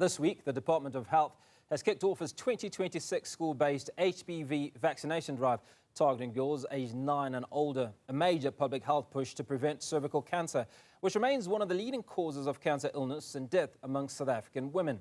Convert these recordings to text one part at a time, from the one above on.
This week, the Department of Health has kicked off its 2026 school-based HPV vaccination drive, targeting girls aged 9 and older, a major public health push to prevent cervical cancer, which remains one of the leading causes of cancer illness and death amongst South African women.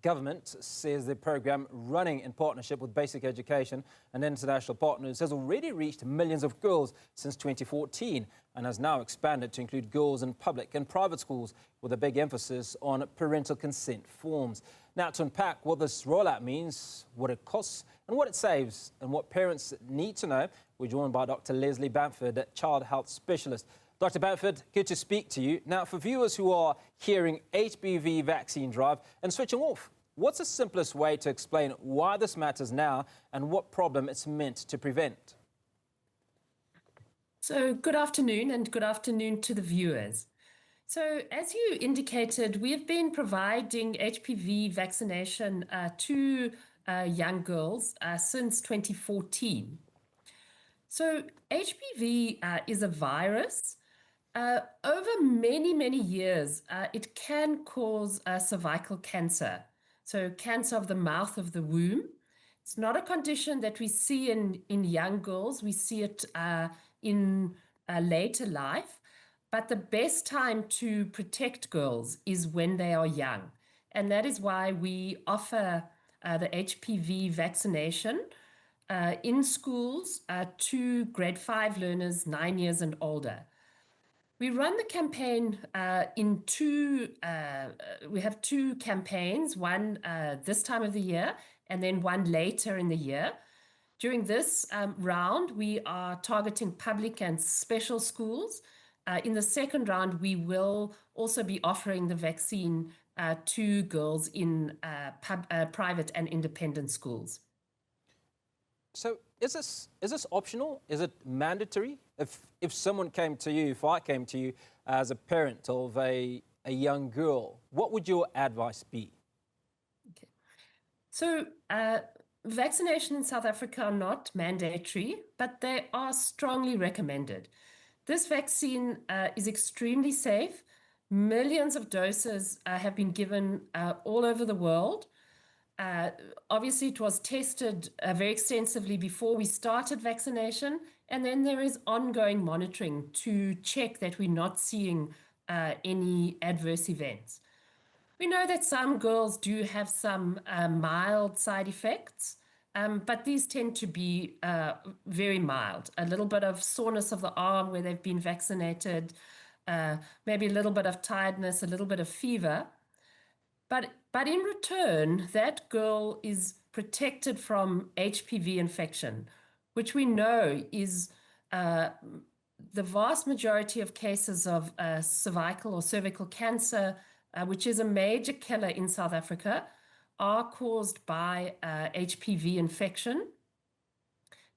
Government says the program, running in partnership with Basic Education and international partners, has already reached millions of girls since 2014 and has now expanded to include girls in public and private schools, with a big emphasis on parental consent forms. Now, to unpack what this rollout means, what it costs and what it saves, and what parents need to know, we're joined by Dr. Lesley Bamford, child health specialist. Dr. Bamford, good to speak to you. Now, for viewers who are hearing HPV vaccine drive and switching off, what's the simplest way to explain why this matters now and what problem it's meant to prevent? So, good afternoon, and good afternoon to the viewers. So, as you indicated, we have been providing HPV vaccination to young girls since 2014. So, HPV is a virus. Over many years, it can cause cervical cancer, so cancer of the mouth of the womb. It's not a condition that we see in young girls. We see it in later life, but the best time to protect girls is when they are young. And that is why we offer the HPV vaccination in schools to grade 5 learners 9 years and older. We run the campaign in we have two campaigns, one this time of the year and then one later in the year. During this round, we are targeting public and special schools. In the second round, we will also be offering the vaccine to girls in private and independent schools. So is this optional? Is it mandatory? If someone came to you, if I came to you as a parent of a young girl, what would your advice be? Okay. So vaccination in South Africa are not mandatory, but they are strongly recommended. This vaccine is extremely safe. Millions of doses have been given all over the world. Obviously, it was tested very extensively before we started vaccination, and then there is ongoing monitoring to check that we're not seeing any adverse events. We know that some girls do have some mild side effects, but these tend to be very mild. A little bit of soreness of the arm where they've been vaccinated, maybe a little bit of tiredness, a little bit of fever. But in return, that girl is protected from HPV infection, which we know is the vast majority of cases of cervical or cervical cancer, which is a major killer in South Africa, are caused by HPV infection.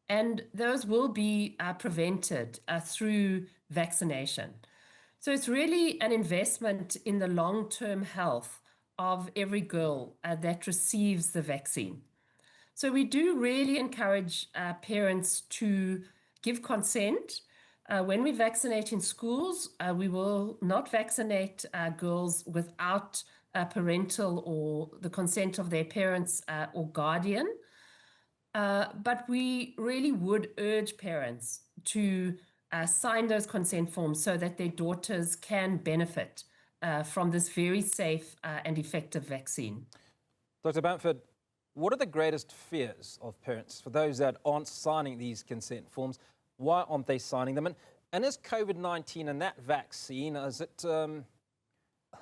And those will be prevented through vaccination. So it's really an investment in the long-term health of every girl that receives the vaccine. So we do really encourage parents to give consent. When we vaccinate in schools, we will not vaccinate girls without parental or the consent of their parents or guardian. But we really would urge parents to sign those consent forms so that their daughters can benefit from this very safe and effective vaccine. Dr. Bamford, what are the greatest fears of parents for those that aren't signing these consent forms? Why aren't they signing them? And is COVID-19 and that vaccine, is it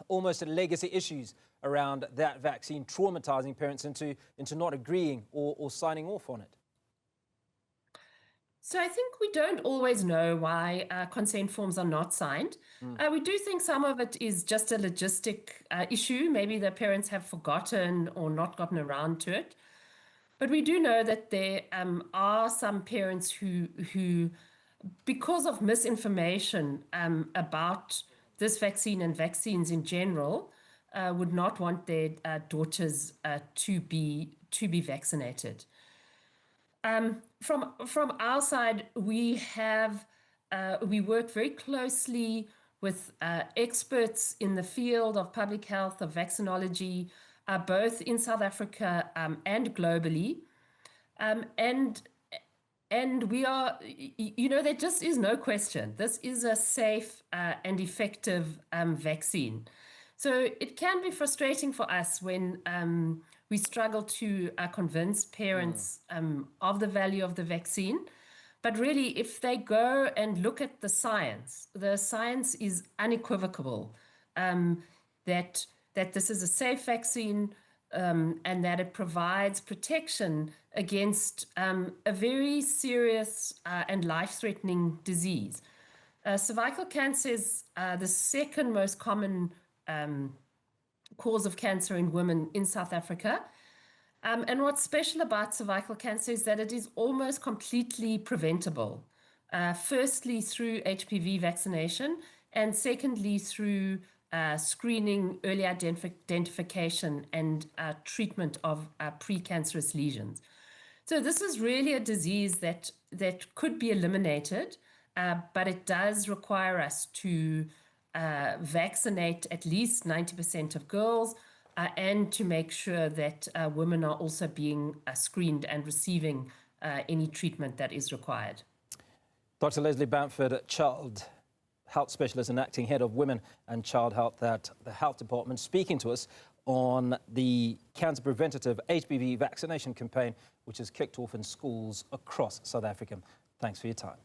almost a legacy issues around that vaccine traumatizing parents into not agreeing or signing off on it? So I think we don't always know why consent forms are not signed. We do think some of it is just a logistic issue. Maybe the parents have forgotten or not gotten around to it. But we do know that there are some parents who, because of misinformation about this vaccine and vaccines in general, would not want their daughters to be vaccinated. From our side, we work very closely with experts in the field of public health, of vaccinology, both in South Africa and globally. And we are, there just is no question. This is a safe and effective vaccine. So it can be frustrating for us when we struggle to convince parents of the value of the vaccine. But really, if they go and look at the science is unequivocal that this is a safe vaccine and that it provides protection against a very serious and life-threatening disease. Cervical cancer is the second most common cause of cancer in women in South Africa. And what's special about cervical cancer is that it is almost completely preventable. Firstly, through HPV vaccination, and secondly, through screening, early identification, and treatment of precancerous lesions. So this is really a disease that could be eliminated, but it does require us to vaccinate at least 90% of girls, and to make sure that women are also being screened and receiving any treatment that is required. Dr. Lesley Bamford, Child Health Specialist and Acting Head of Women and Child Health at the Health Department, speaking to us on the cancer preventative HPV vaccination campaign, which has kicked off in schools across South Africa. Thanks for your time.